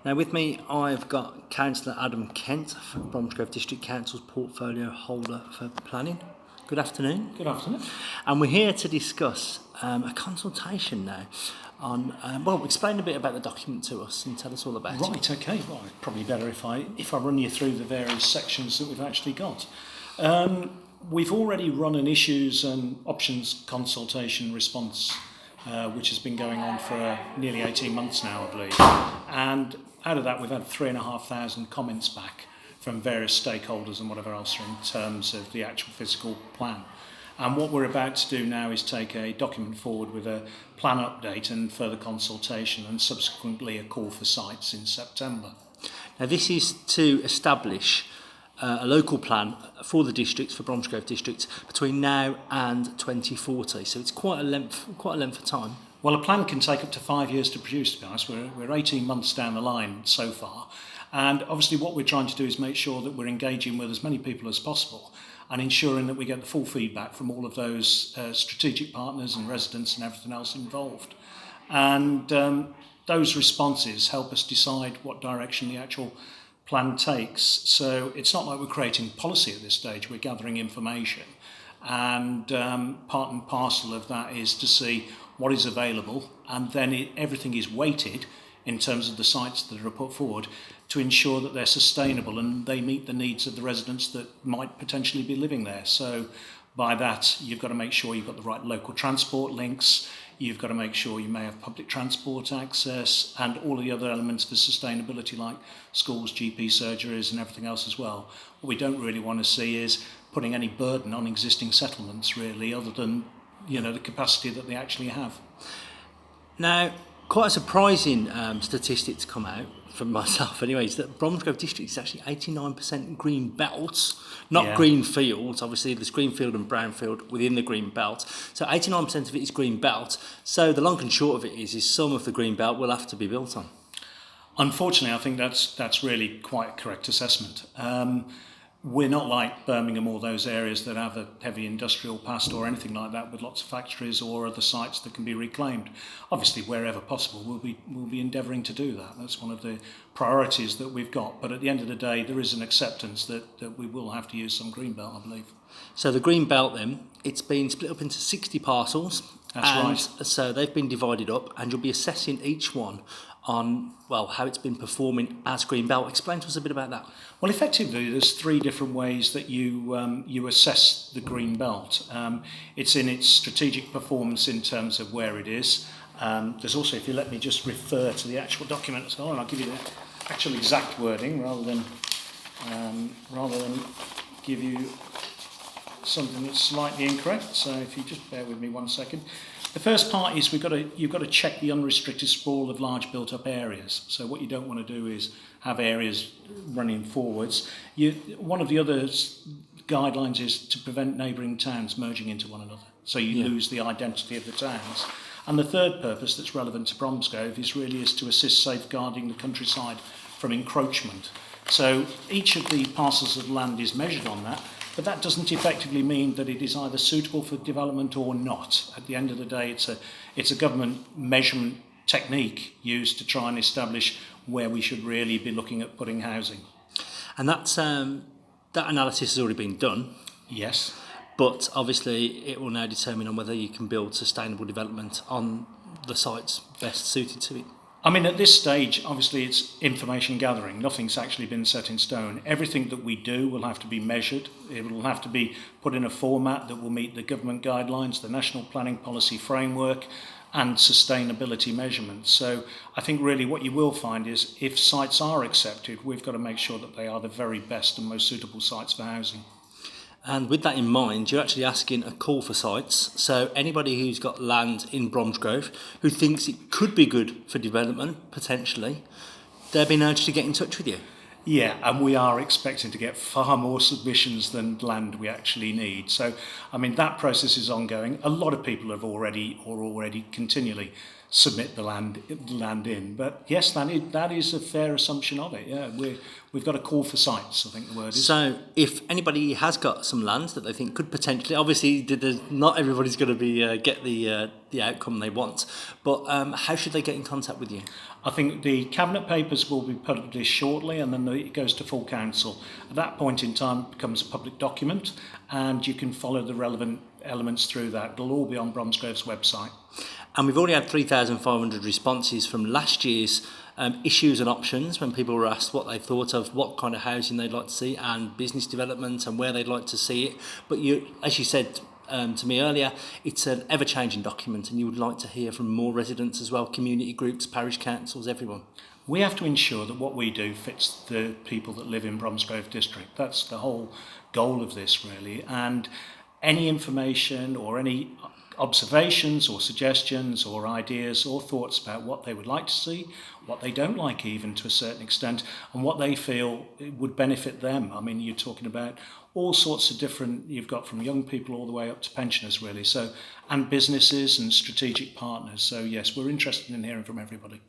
Now with me I've got Councillor Adam Kent from Bromsgrove District Council's portfolio holder for planning. Good afternoon. Good afternoon. And we're here to discuss a consultation now on, explain a bit about the document to us and tell us all about it. Right, okay. Well, it's probably better if I run you through the various sections that we've actually got. We've already run an issues and options consultation response, which has been going on for nearly 18 months now, I believe. And out of that, we've had 3,500 comments back from various stakeholders and whatever else in terms of the actual physical plan. And what we're about to do now is take a document forward with a plan update and further consultation, and subsequently a call for sites in September. Now this is to establish a local plan for the districts, for Bromsgrove districts, between now and 2040. So it's quite a length of time. Well, a plan can take up to 5 years to produce, to be honest. We're 18 months down the line so far. And obviously what we're trying to do is make sure that we're engaging with as many people as possible and ensuring that we get the full feedback from all of those strategic partners and residents and everything else involved. And those responses help us decide what direction the actual plan takes. So it's not like we're creating policy at this stage, we're gathering information. And part and parcel of that is to see what is available, and then everything is weighted in terms of the sites that are put forward to ensure that they're sustainable and they meet the needs of the residents that might potentially be living there. So by that, you've got to make sure you've got the right local transport links, you've got to make sure you may have public transport access and all of the other elements for sustainability like schools, GP surgeries and everything else as well. What we don't really want to see is putting any burden on existing settlements really, other than the capacity that they actually have. Now, quite a surprising statistic to come out from myself anyway, is that Bromsgrove district is actually 89% green belts, not green fields. Obviously there's greenfield and brownfield within the green belt, so 89% of it is green belt. So the long and short of it is some of the green belt will have to be built on. Unfortunately, I think that's really quite a correct assessment. We're not like Birmingham or those areas that have a heavy industrial past or anything like that with lots of factories or other sites that can be reclaimed. Obviously, wherever possible, we'll be endeavouring to do that. That's one of the priorities that we've got. But at the end of the day, there is an acceptance that we will have to use some green belt, I believe. So the green belt then, it's been split up into 60 parcels. That's right. So they've been divided up, and you'll be assessing each one on, how it's been performing as green belt. Explain to us a bit about that. Well, effectively, there's three different ways that you assess the green belt. It's in its strategic performance in terms of where it is. There's also, if you let me just refer to the actual document as well, and I'll give you the actual exact wording rather than give you something that's slightly incorrect. So if you just bear with me 1 second. The first part is you've got to check the unrestricted sprawl of large built-up areas. So what you don't want to do is have areas running forwards. One of the other guidelines is to prevent neighbouring towns merging into one another. So you lose the identity of the towns. And the third purpose that's relevant to Bromsgrove is to assist safeguarding the countryside from encroachment. So each of the parcels of land is measured on that. But that doesn't effectively mean that it is either suitable for development or not. At the end of the day, it's a government measurement technique used to try and establish where we should really be looking at putting housing. And that analysis has already been done. Yes. But obviously it will now determine on whether you can build sustainable development on the sites best suited to it. I mean, at this stage, obviously, it's information gathering. Nothing's actually been set in stone. Everything that we do will have to be measured. It will have to be put in a format that will meet the government guidelines, the National Planning Policy Framework, and sustainability measurements. So I think really what you will find is if sites are accepted, we've got to make sure that they are the very best and most suitable sites for housing. And with that in mind, you're actually asking a call for sites. So anybody who's got land in Bromsgrove who thinks it could be good for development, potentially, they're being urged to get in touch with you. Yeah, and we are expecting to get far more submissions than land we actually need. So, I mean, that process is ongoing. A lot of people have already continually submit the land in. But yes, that is a fair assumption of it. Yeah, we've got a call for sites, I think the word is. So if anybody has got some land that they think could potentially, obviously not everybody's going to be get the outcome they want, but how should they get in contact with you? I think the cabinet papers will be published shortly, and then it goes to full council. At that point in time, it becomes a public document, and you can follow the relevant elements through that. It'll all be on Bromsgrove's website. And we've already had 3,500 responses from last year's issues and options when people were asked what they thought of what kind of housing they'd like to see and business development and where they'd like to see it. But as you said to me earlier, it's an ever-changing document, and you would like to hear from more residents as well, community groups, parish councils, everyone. We have to ensure that what we do fits the people that live in Bromsgrove district. That's the whole goal of this, really. And any information or any observations or suggestions or ideas or thoughts about what they would like to see, what they don't like even to a certain extent, and what they feel would benefit them. I mean, you're talking about all sorts of different, you've got from young people all the way up to pensioners, really, so, and businesses and strategic partners. So yes, we're interested in hearing from everybody.